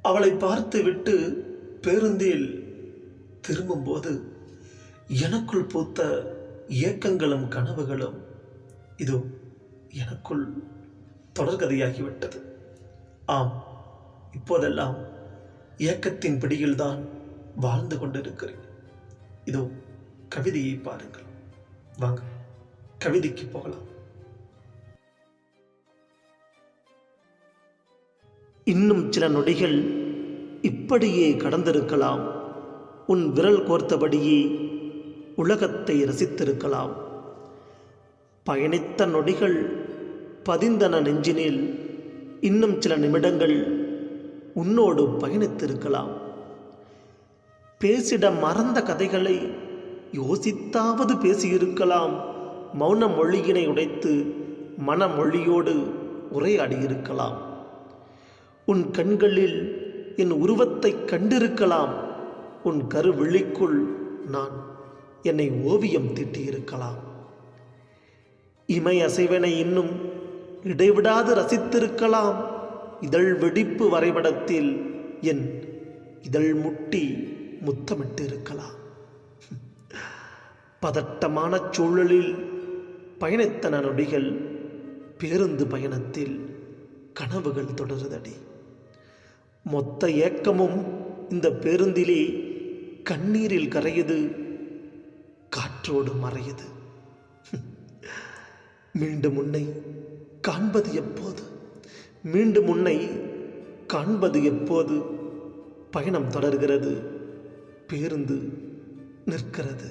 அவளை பார்த்துவிட்டு பேருந்தில் திரும்பும்போது எனக்குள் பூத்த ஏக்கங்களும் கனவுகளும் இதோ எனக்குள் தொடர்கதையாகிவிட்டது. ஆம், இப்போதெல்லாம் ஏக்கத்தின் பிடியில்தான் வாழ்ந்து கொண்டிருக்கிறேன். இதோ கவிதையை பாருங்கள். வாங்க கவிதைக்கு போகலாம். இன்னும் சில நொடிகள் இப்படியே கடந்திருக்கலாம். உன் விரல் கோர்த்தபடியே உலகத்தை ரசித்திருக்கலாம். பயணித்த நொடிகள் பதிந்தன நெஞ்சினில். இன்னும் சில நிமிடங்கள் உன்னோடு பயணித்திருக்கலாம். பேசிட மறந்த கதைகளை யோசித்தாவது பேசியிருக்கலாம். மௌன மொழியினை உடைத்து மனமொழியோடு உரையாடியிருக்கலாம். உன் கண்களில் என் உருவத்தை கண்டிருக்கலாம். உன் கருவிழிக்குள் நான் என்னை ஓவியம் தீட்டியிருக்கலாம். இமை அசைவனை இன்னும் இடைவிடாது ரசித்திருக்கலாம். இதழ் வெடிப்பு வரைபடத்தில் என் இதழ் முட்டி முத்தமிட்டு இருக்கலாம். பதட்டமான சூழலில் பயணித்தன நொடிகள். பேருந்து பயணத்தில் கனவுகள் தொடருதடி. மொத்த ஏக்கமும் இந்த பேருந்திலே கண்ணீரில் கரையுது, காற்றோடு மறையுது. மீண்டும் உன்னை காண்பது எப்போது? மீண்டும் உன்னை காண்பது எப்போது? பயணம் தொடர்கிறது, பேருந்து நிற்கிறது.